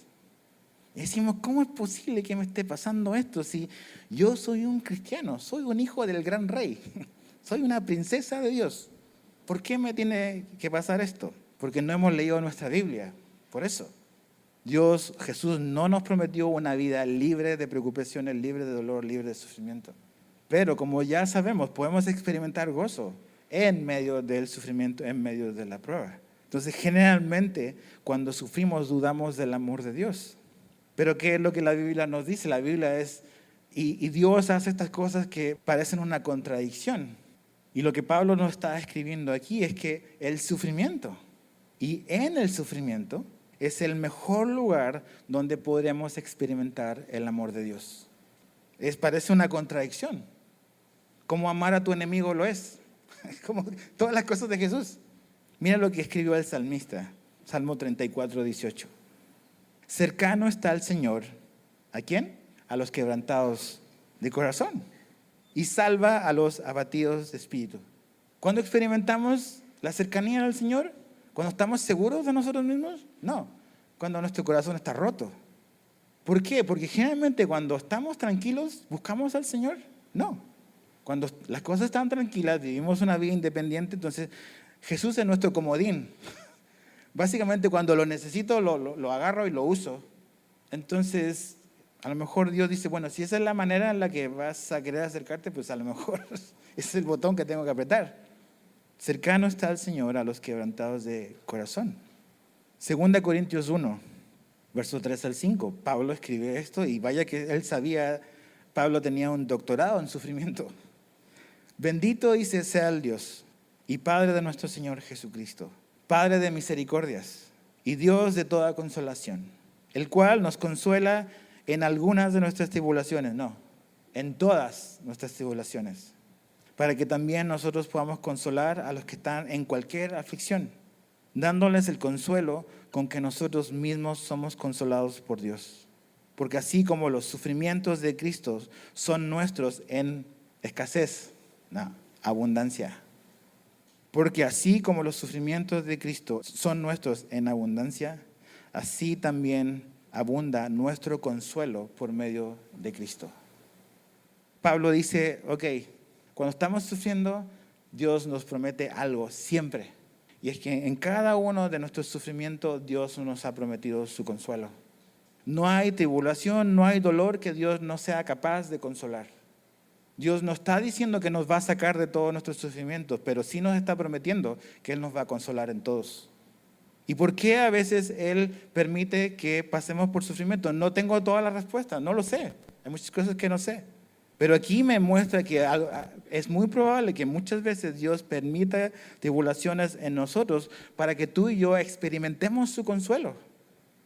Y decimos, ¿cómo es posible que me esté pasando esto si yo soy un cristiano, soy un hijo del gran rey, soy una princesa de Dios? ¿Por qué me tiene que pasar esto? Porque no hemos leído nuestra Biblia, por eso. Jesús no nos prometió una vida libre de preocupaciones, libre de dolor, libre de sufrimiento. Pero como ya sabemos, podemos experimentar gozo en medio del sufrimiento, en medio de la prueba. Entonces, generalmente, cuando sufrimos, dudamos del amor de Dios. Pero ¿qué es lo que la Biblia nos dice? La Biblia es, y Dios hace estas cosas que parecen una contradicción. Y lo que Pablo nos está escribiendo aquí es que el sufrimiento, y en el sufrimiento, es el mejor lugar donde podremos experimentar el amor de Dios. Parece una contradicción. Como amar a tu enemigo lo es. Como todas las cosas de Jesús. Mira lo que escribió el salmista, Salmo 34, 18. Cercano está el Señor. ¿A quién? A los quebrantados de corazón. Y salva a los abatidos de espíritu. ¿Cuándo experimentamos la cercanía del Señor? ¿Cuando estamos seguros de nosotros mismos? No, cuando nuestro corazón está roto. ¿Por qué? Porque generalmente cuando estamos tranquilos, ¿buscamos al Señor? No. Cuando las cosas están tranquilas, vivimos una vida independiente, entonces Jesús es nuestro comodín. Básicamente cuando lo necesito, lo agarro y lo uso. Entonces, a lo mejor Dios dice, bueno, si esa es la manera en la que vas a querer acercarte, pues a lo mejor ese es el botón que tengo que apretar. Cercano está el Señor a los quebrantados de corazón. 2 Corintios 1, versos 3 al 5. Pablo escribe esto y vaya que él sabía, Pablo tenía un doctorado en sufrimiento. Bendito dice sea el Dios y Padre de nuestro Señor Jesucristo, Padre de misericordias y Dios de toda consolación, el cual nos consuela en algunas de nuestras tribulaciones, no, en todas nuestras tribulaciones, para que también nosotros podamos consolar a los que están en cualquier aflicción, dándoles el consuelo con que nosotros mismos somos consolados por Dios. Porque así como los sufrimientos de Cristo son nuestros en escasez, no, abundancia. Porque así como los sufrimientos de Cristo son nuestros en abundancia, así también abunda nuestro consuelo por medio de Cristo. Pablo dice, ok, cuando estamos sufriendo, Dios nos promete algo siempre. Y es que en cada uno de nuestros sufrimientos Dios nos ha prometido su consuelo. No hay tribulación, no hay dolor que Dios no sea capaz de consolar. Dios no está diciendo que nos va a sacar de todos nuestros sufrimientos, pero sí nos está prometiendo que Él nos va a consolar en todos. ¿Y por qué a veces Él permite que pasemos por sufrimiento? No tengo todas las respuestas, no lo sé. Hay muchas cosas que no sé. Pero aquí me muestra que es muy probable que muchas veces Dios permita tribulaciones en nosotros para que tú y yo experimentemos su consuelo,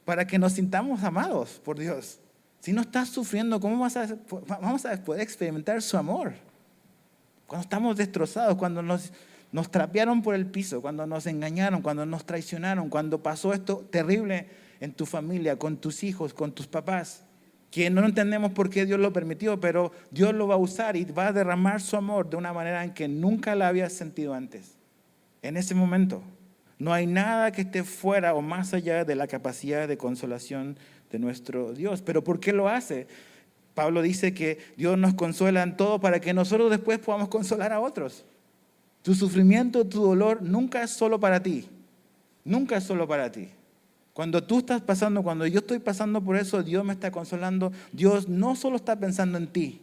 para que nos sintamos amados por Dios. Si no estás sufriendo, ¿cómo vamos a poder experimentar su amor? Cuando estamos destrozados, cuando nos trapearon por el piso, cuando nos engañaron, cuando nos traicionaron, cuando pasó esto terrible en tu familia, con tus hijos, con tus papás, que no entendemos por qué Dios lo permitió, pero Dios lo va a usar y va a derramar su amor de una manera en que nunca la habías sentido antes. En ese momento, no hay nada que esté fuera o más allá de la capacidad de consolación de nuestro Dios. ¿Pero por qué lo hace? Pablo dice que Dios nos consuela en todo para que nosotros después podamos consolar a otros. Tu sufrimiento, tu dolor nunca es solo para ti. Nunca es solo para ti. Cuando tú estás pasando, cuando yo estoy pasando por eso, Dios me está consolando. Dios no solo está pensando en ti,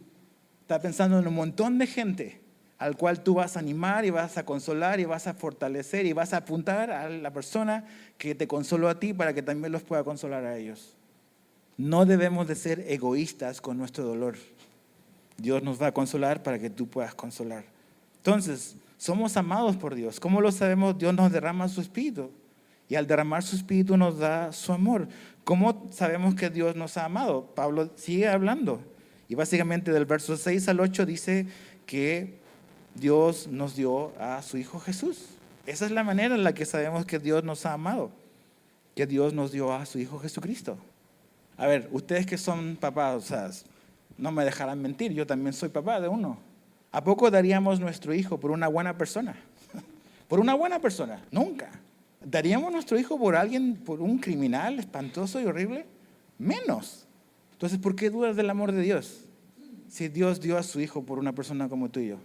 está pensando en un montón de gente al cual tú vas a animar y vas a consolar y vas a fortalecer y vas a apuntar a la persona que te consoló a ti para que también los pueda consolar a ellos. No debemos de ser egoístas con nuestro dolor. Dios nos va a consolar para que tú puedas consolar. Entonces, somos amados por Dios. ¿Cómo lo sabemos? Dios nos derrama su Espíritu. Y al derramar su Espíritu nos da su amor. ¿Cómo sabemos que Dios nos ha amado? Pablo sigue hablando. Y básicamente del verso 6 al 8 dice que Dios nos dio a su Hijo Jesús. Esa es la manera en la que sabemos que Dios nos ha amado. Que Dios nos dio a su Hijo Jesucristo. A ver, ustedes que son papás, o sea, no me dejarán mentir, yo también soy papá de uno. ¿A poco daríamos nuestro hijo por una buena persona? ¿Por una buena persona? Nunca. ¿Daríamos nuestro hijo por alguien, por un criminal espantoso y horrible? Menos. Entonces, ¿por qué dudas del amor de Dios? Si Dios dio a su hijo por una persona como tú y yo.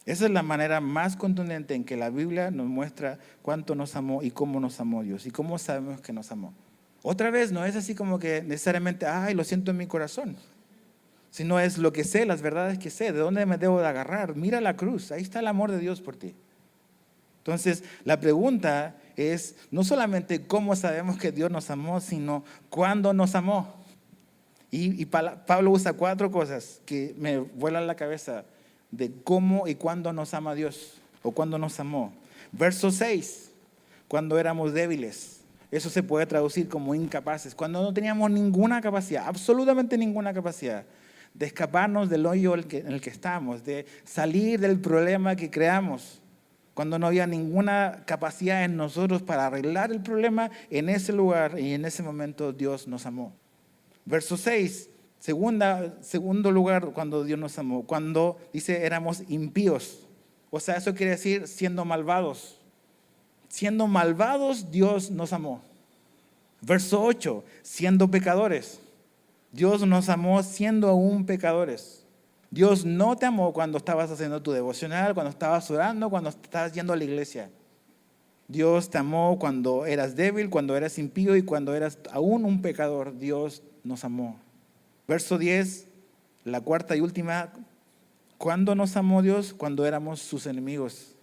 Esa es la manera más contundente en que la Biblia nos muestra cuánto nos amó y cómo nos amó Dios y cómo sabemos que nos amó. Otra vez, no es así como que necesariamente, ay, lo siento en mi corazón, sino es lo que sé, las verdades que sé, de dónde me debo de agarrar. Mira la cruz, ahí está el amor de Dios por ti. Entonces, la pregunta es no solamente cómo sabemos que Dios nos amó, sino cuándo nos amó. Y Pablo usa 4 cosas que me vuelan la cabeza de cómo y cuándo nos ama Dios o cuándo nos amó. Verso 6, cuando éramos débiles. Eso se puede traducir como incapaces, cuando no teníamos ninguna capacidad, absolutamente ninguna capacidad de escaparnos del hoyo en el que estamos, de salir del problema que creamos. Cuando no había ninguna capacidad en nosotros para arreglar el problema, en ese lugar y en ese momento Dios nos amó. Verso 6, segundo lugar cuando Dios nos amó, cuando dice éramos impíos. O sea, eso quiere decir siendo malvados. Siendo malvados, Dios nos amó. Verso 8, siendo pecadores. Dios nos amó siendo aún pecadores. Dios no te amó cuando estabas haciendo tu devocional, cuando estabas orando, cuando estabas yendo a la iglesia. Dios te amó cuando eras débil, cuando eras impío y cuando eras aún un pecador. Dios nos amó. Verso 10, la cuarta y última. ¿Cuándo nos amó Dios? Cuando éramos sus enemigos.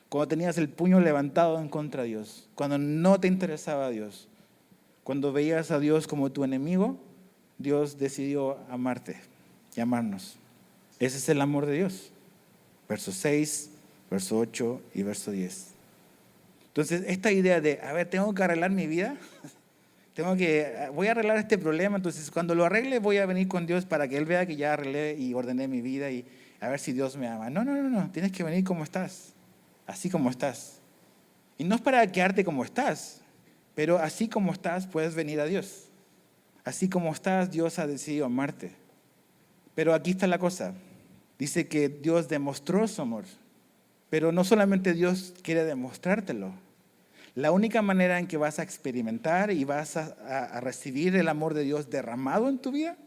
Cuando tenías el puño levantado en contra de Dios. Cuando no te interesaba Dios. Cuando veías a Dios como tu enemigo, Dios decidió amarte y amarnos. Ese es el amor de Dios. Verso 6, verso 8 y verso 10. Entonces, esta idea de, tengo que arreglar mi vida, voy a arreglar este problema, entonces cuando lo arregle voy a venir con Dios para que Él vea que ya arreglé y ordené mi vida y a ver si Dios me ama. No, tienes que venir como estás, así como estás. Y no es para quedarte como estás, pero así como estás puedes venir a Dios. Así como estás, Dios ha decidido amarte. Pero aquí está la cosa. Dice que Dios demostró su amor. Pero no solamente Dios quiere demostrártelo. La única manera en que vas a experimentar y vas a recibir el amor de Dios derramado en tu vida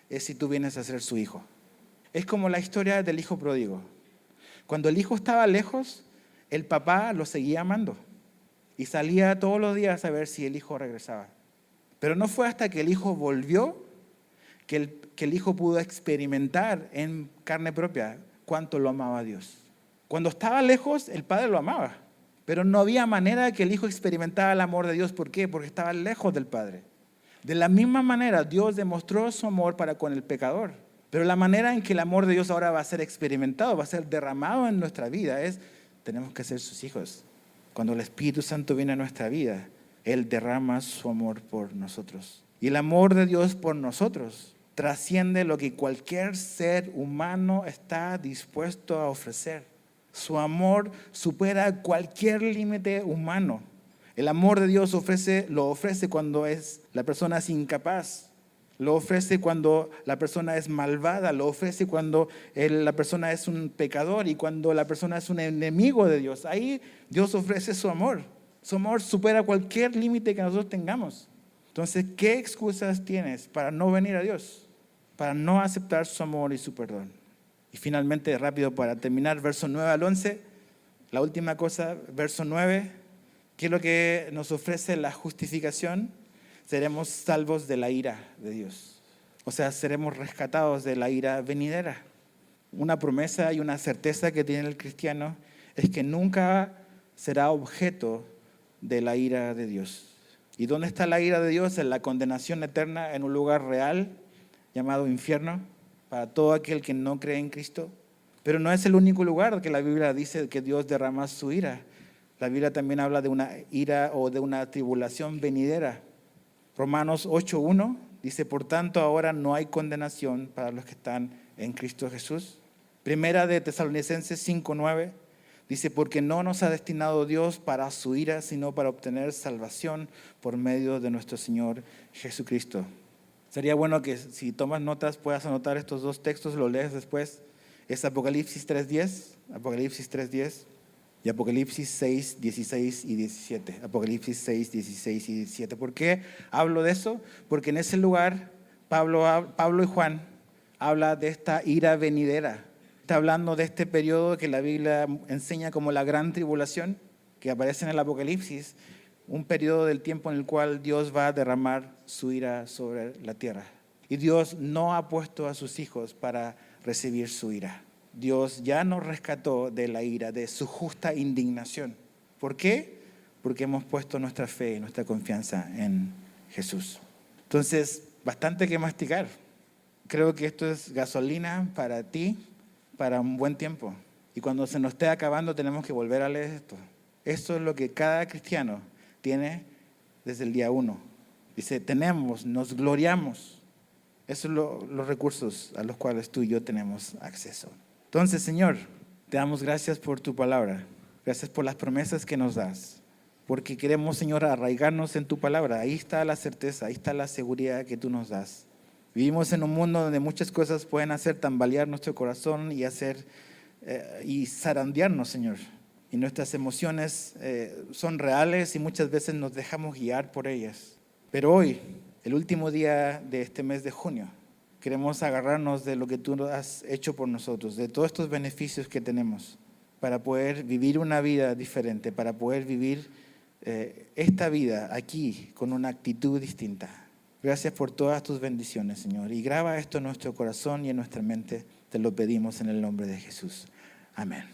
es si tú vienes a ser su hijo. Es como la historia del hijo pródigo. Cuando el hijo estaba lejos, el papá lo seguía amando y salía todos los días a ver si el hijo regresaba. Pero no fue hasta que el hijo volvió que el hijo pudo experimentar en carne propia cuánto lo amaba a Dios. Cuando estaba lejos, el padre lo amaba, pero no había manera de que el hijo experimentara el amor de Dios. ¿Por qué? Porque estaba lejos del padre. De la misma manera, Dios demostró su amor para con el pecador. Pero la manera en que el amor de Dios ahora va a ser experimentado, va a ser derramado en nuestra vida, tenemos que ser sus hijos. Cuando el Espíritu Santo viene a nuestra vida, Él derrama su amor por nosotros. Y el amor de Dios por nosotros trasciende lo que cualquier ser humano está dispuesto a ofrecer. Su amor supera cualquier límite humano. El amor de Dios lo ofrece cuando la persona es incapaz. Lo ofrece cuando la persona es malvada. Lo ofrece cuando la persona es un pecador y cuando la persona es un enemigo de Dios. Ahí Dios ofrece su amor. Su amor supera cualquier límite que nosotros tengamos. Entonces, ¿qué excusas tienes para no venir a Dios? Para no aceptar su amor y su perdón. Y finalmente, rápido para terminar, verso 9 al 11, la última cosa, verso 9, ¿qué es lo que nos ofrece la justificación? Seremos salvos de la ira de Dios. O sea, seremos rescatados de la ira venidera. Una promesa y una certeza que tiene el cristiano es que nunca será objeto de la ira de Dios. ¿Y dónde está la ira de Dios? En la condenación eterna, en un lugar real llamado infierno, para todo aquel que no cree en Cristo. Pero no es el único lugar que la Biblia dice que Dios derrama su ira. La Biblia también habla de una ira o de una tribulación venidera. Romanos 8:1 dice, por tanto ahora no hay condenación para los que están en Cristo Jesús. Primera de Tesalonicenses 5:9 dice, porque no nos ha destinado Dios para su ira, sino para obtener salvación por medio de nuestro Señor Jesucristo. Sería bueno que si tomas notas puedas anotar estos dos textos, lo lees después. Es Apocalipsis 3:10 y Apocalipsis 6:16 y 17. Apocalipsis 6:16 y 17. ¿Por qué hablo de eso? Porque en ese lugar Pablo y Juan habla de esta ira venidera. Está hablando de este periodo que la Biblia enseña como la gran tribulación, que aparece en el Apocalipsis, un periodo del tiempo en el cual Dios va a derramar su ira sobre la tierra. Y Dios no ha puesto a sus hijos para recibir su ira. Dios ya nos rescató de la ira, de su justa indignación. ¿Por qué? Porque hemos puesto nuestra fe y nuestra confianza en Jesús. Entonces, bastante que masticar. Creo que esto es gasolina para ti, para un buen tiempo. Y cuando se nos esté acabando tenemos que volver a leer esto. Esto es lo que cada cristiano tiene desde el día 1. Dice, nos gloriamos. Esos son los recursos a los cuales tú y yo tenemos acceso. Entonces, Señor, te damos gracias por tu palabra. Gracias por las promesas que nos das. Porque queremos, Señor, arraigarnos en tu palabra. Ahí está la certeza, ahí está la seguridad que tú nos das. Vivimos en un mundo donde muchas cosas pueden hacer tambalear nuestro corazón y zarandearnos, Señor. Y nuestras emociones son reales y muchas veces nos dejamos guiar por ellas. Pero hoy, el último día de este mes de junio, queremos agarrarnos de lo que tú has hecho por nosotros, de todos estos beneficios que tenemos, para poder vivir una vida diferente, para poder vivir esta vida aquí con una actitud distinta. Gracias por todas tus bendiciones, Señor. Y graba esto en nuestro corazón y en nuestra mente. Te lo pedimos en el nombre de Jesús. Amén.